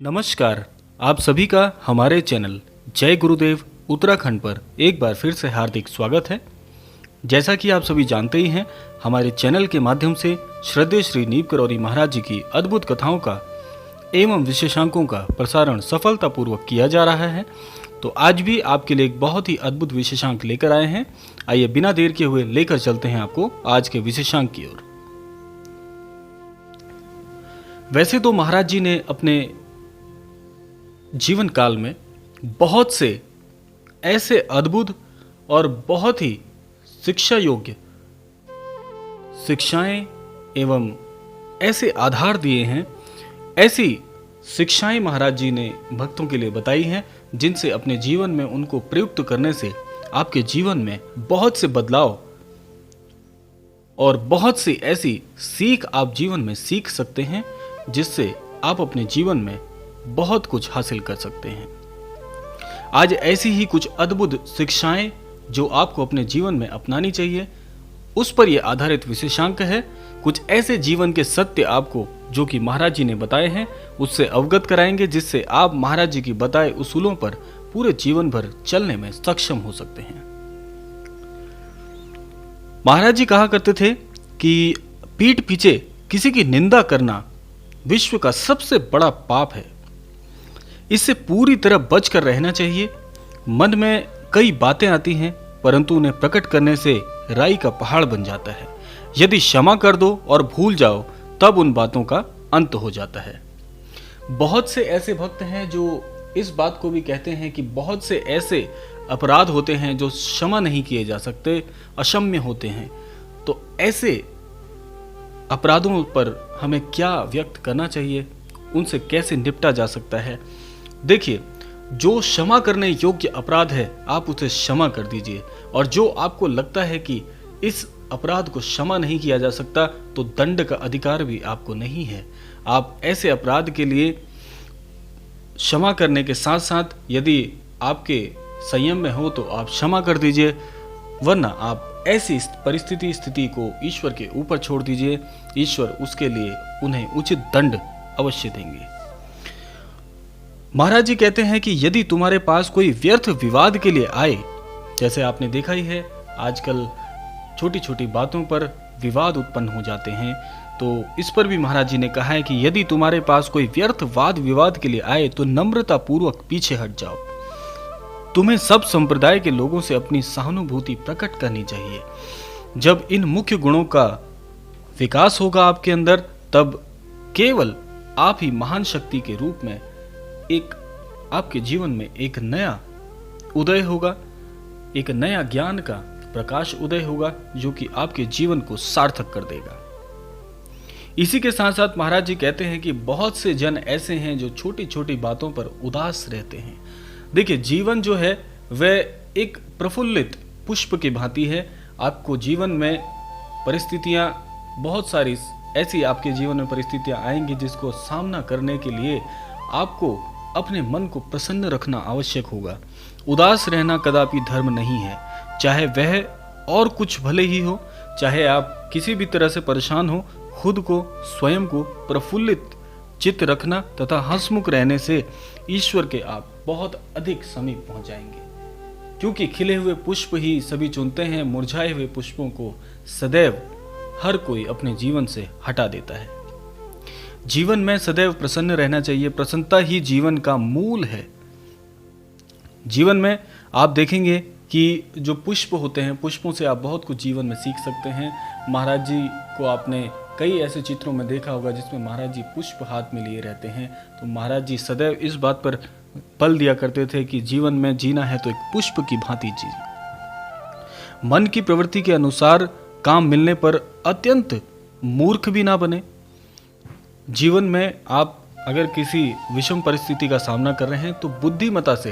नमस्कार। आप सभी का हमारे चैनल जय गुरुदेव उत्तराखंड पर एक बार फिर से हार्दिक स्वागत है। जैसा कि आप सभी जानते ही हैं, हमारे चैनल के माध्यम से श्रद्धेय श्री नीम करौरी महाराज जी की अद्भुत कथाओं का एवं विशेषांकों का प्रसारण सफलतापूर्वक किया जा रहा है। तो आज भी आपके लिए एक बहुत ही अद्भुत विशेषांक लेकर आए हैं। आइए बिना देर के हुए लेकर चलते हैं आपको आज के विशेषांक की ओर। वैसे तो महाराज जी ने अपने जीवन काल में बहुत से ऐसे अद्भुत और बहुत ही शिक्षा योग्य शिक्षाएं एवं ऐसे आधार दिए हैं, ऐसी शिक्षाएं महाराज जी ने भक्तों के लिए बताई हैं जिनसे अपने जीवन में उनको प्रयुक्त करने से आपके जीवन में बहुत से बदलाव और बहुत सी ऐसी सीख आप जीवन में सीख सकते हैं जिससे आप अपने जीवन में बहुत कुछ हासिल कर सकते हैं। आज ऐसी ही कुछ अद्भुत शिक्षाएं जो आपको अपने जीवन में अपनानी चाहिए, उस पर यह आधारित विशेषांक है। कुछ ऐसे जीवन के सत्य आपको जो कि महाराज जी ने बताए हैं उससे अवगत कराएंगे, जिससे आप महाराज जी की बताए उसूलों पर पूरे जीवन भर चलने में सक्षम हो सकते हैं। महाराज जी कहा करते थे कि पीठ पीछे किसी की निंदा करना विश्व का सबसे बड़ा पाप है। इससे पूरी तरह बचकर रहना चाहिए। मन में कई बातें आती हैं, परंतु उन्हें प्रकट करने से राई का पहाड़ बन जाता है। यदि क्षमा कर दो और भूल जाओ, तब उन बातों का अंत हो जाता है। बहुत से ऐसे भक्त हैं जो इस बात को भी कहते हैं कि बहुत से ऐसे अपराध होते हैं जो क्षमा नहीं किए जा सकते, अक्षम्य होते हैं। तो ऐसे अपराधों पर हमें क्या व्यक्त करना चाहिए, उनसे कैसे निपटा जा सकता है। देखिए, जो क्षमा करने योग्य अपराध है आप उसे क्षमा कर दीजिए, और जो आपको लगता है कि इस अपराध को क्षमा नहीं किया जा सकता तो दंड का अधिकार भी आपको नहीं है। आप ऐसे अपराध के लिए क्षमा करने के साथ साथ यदि आपके संयम में हो तो आप क्षमा कर दीजिए, वरना आप ऐसी स्थिति को ईश्वर के ऊपर छोड़ दीजिए। ईश्वर उसके लिए उन्हें उचित दंड अवश्य देंगे। महाराज जी कहते हैं कि यदि तुम्हारे पास कोई व्यर्थ विवाद के लिए आए, जैसे आपने देखा ही है आजकल छोटी छोटी बातों पर विवाद उत्पन्न हो जाते हैं, तो इस पर भी महाराज जी ने कहा है कि यदि तुम्हारे पास कोई व्यर्थ वाद विवाद के लिए आए तो नम्रता पूर्वक पीछे हट जाओ। तुम्हें सब संप्रदाय के लोगों से अपनी सहानुभूति प्रकट करनी चाहिए। जब इन मुख्य गुणों का विकास होगा आपके अंदर, तब केवल आप ही महान शक्ति के रूप में एक आपके जीवन में एक नया उदय होगा, एक नया ज्ञान का प्रकाश उदय होगा जो कि आपके जीवन को सार्थक कर देगा। इसी के साथ साथ महाराज जी कहते हैं कि बहुत से जन ऐसे हैं जो छोटी छोटी बातों पर उदास रहते हैं। देखिए, जीवन जो है वह एक प्रफुल्लित पुष्प की भांति है। आपको जीवन में परिस्थितियां बहुत सारी ऐसी आपके जीवन में परिस्थितियां आएंगी जिसको सामना करने के लिए आपको अपने मन को प्रसन्न रखना आवश्यक होगा। उदास रहना कदापि धर्म नहीं है, चाहे वह और कुछ भले ही हो, चाहे आप किसी भी तरह से परेशान हो। खुद को स्वयं को प्रफुल्लित चित्त रखना तथा हंसमुख रहने से ईश्वर के आप बहुत अधिक समीप पहुंच जाएंगे। क्योंकि खिले हुए पुष्प ही सभी चुनते हैं, मुरझाए हुए पुष्पों को सदैव हर कोई अपने जीवन से हटा देता है। जीवन में सदैव प्रसन्न रहना चाहिए। प्रसन्नता ही जीवन का मूल है। जीवन में आप देखेंगे कि जो पुष्प होते हैं, पुष्पों से आप बहुत कुछ जीवन में सीख सकते हैं। महाराज जी को आपने कई ऐसे चित्रों में देखा होगा जिसमें महाराज जी पुष्प हाथ में लिए रहते हैं। तो महाराज जी सदैव इस बात पर बल दिया करते थे कि जीवन में जीना है तो एक पुष्प की भांति जीजिए। मन की प्रवृत्ति के अनुसार काम मिलने पर अत्यंत मूर्ख भी ना बने। जीवन में आप अगर किसी विषम परिस्थिति का सामना कर रहे हैं तो बुद्धिमता से,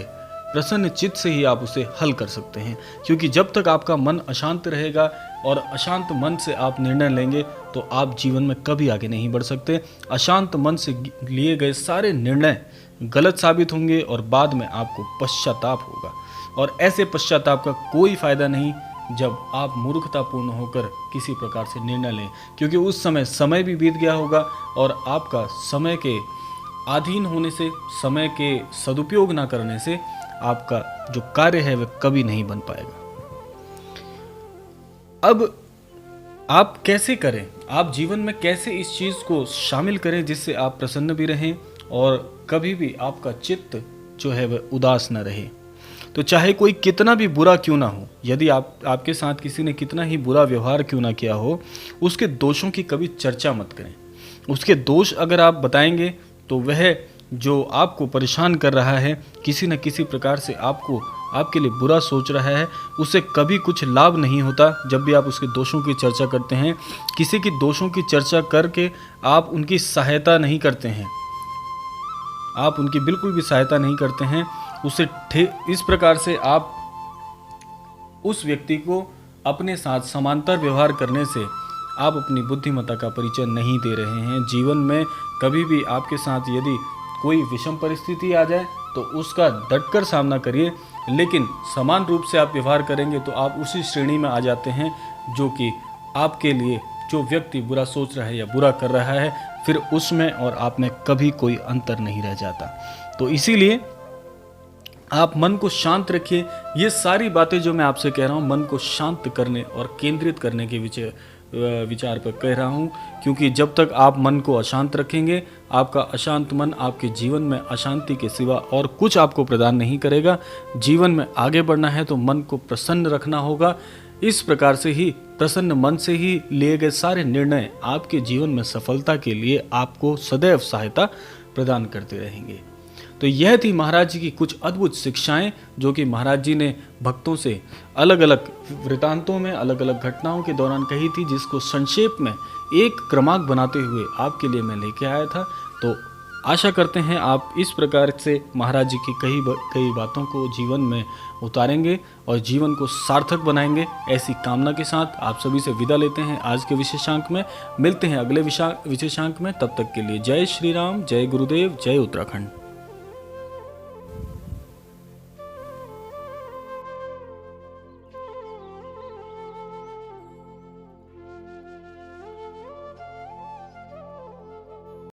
प्रसन्न चित्त से ही आप उसे हल कर सकते हैं। क्योंकि जब तक आपका मन अशांत रहेगा और अशांत मन से आप निर्णय लेंगे तो आप जीवन में कभी आगे नहीं बढ़ सकते। अशांत मन से लिए गए सारे निर्णय गलत साबित होंगे और बाद में आपको पश्चाताप होगा, और ऐसे पश्चाताप का कोई फायदा नहीं जब आप मूर्खतापूर्ण होकर किसी प्रकार से निर्णय लें, क्योंकि उस समय भी बीत गया होगा और आपका समय के अधीन होने से, समय के सदुपयोग ना करने से आपका जो कार्य है वह कभी नहीं बन पाएगा। अब आप कैसे करें, आप जीवन में कैसे इस चीज़ को शामिल करें जिससे आप प्रसन्न भी रहें और कभी भी आपका चित्त जो है वह उदास न रहे। तो चाहे कोई कितना भी बुरा क्यों ना हो, यदि आपके साथ किसी ने कितना ही बुरा व्यवहार क्यों ना किया हो, उसके दोषों की कभी चर्चा मत करें। उसके दोष अगर आप बताएंगे तो वह जो आपको परेशान कर रहा है, किसी न किसी प्रकार से आपके लिए बुरा सोच रहा है, उसे कभी कुछ लाभ नहीं होता। जब भी आप उसके दोषों की चर्चा करते हैं, किसी की दोषों की चर्चा करके आप उनकी सहायता नहीं करते हैं, आप उनकी बिल्कुल भी सहायता नहीं करते हैं। उसे इस प्रकार से आप उस व्यक्ति को अपने साथ समांतर व्यवहार करने से आप अपनी बुद्धिमत्ता का परिचय नहीं दे रहे हैं। जीवन में कभी भी आपके साथ यदि कोई विषम परिस्थिति आ जाए तो उसका डटकर सामना करिए, लेकिन समान रूप से आप व्यवहार करेंगे तो आप उसी श्रेणी में आ जाते हैं जो कि आपके लिए जो व्यक्ति बुरा सोच रहा है या बुरा कर रहा है, फिर उसमें और आप में कभी कोई अंतर नहीं रह जाता। तो इसीलिए आप मन को शांत रखिए। ये सारी बातें जो मैं आपसे कह रहा हूँ, मन को शांत करने और केंद्रित करने के विचार पर कह रहा हूँ, क्योंकि जब तक आप मन को अशांत रखेंगे, आपका अशांत मन आपके जीवन में अशांति के सिवा और कुछ आपको प्रदान नहीं करेगा। जीवन में आगे बढ़ना है तो मन को प्रसन्न रखना होगा। इस प्रकार से ही, प्रसन्न मन से ही लिए गए सारे निर्णय आपके जीवन में सफलता के लिए आपको सदैव सहायता प्रदान करते रहेंगे। तो यह थी महाराज जी की कुछ अद्भुत शिक्षाएं, जो कि महाराज जी ने भक्तों से अलग अलग वृतांतों में, अलग अलग घटनाओं के दौरान कही थी, जिसको संक्षेप में एक क्रमांक बनाते हुए आपके लिए मैं लेके आया था। तो आशा करते हैं आप इस प्रकार से महाराज जी की कई बातों को जीवन में उतारेंगे और जीवन को सार्थक बनाएंगे। ऐसी कामना के साथ आप सभी से विदा लेते हैं आज के विशेषांक में। मिलते हैं अगले विशेषांक में, तब तक के लिए जय श्री राम, जय गुरुदेव, जय उत्तराखंड।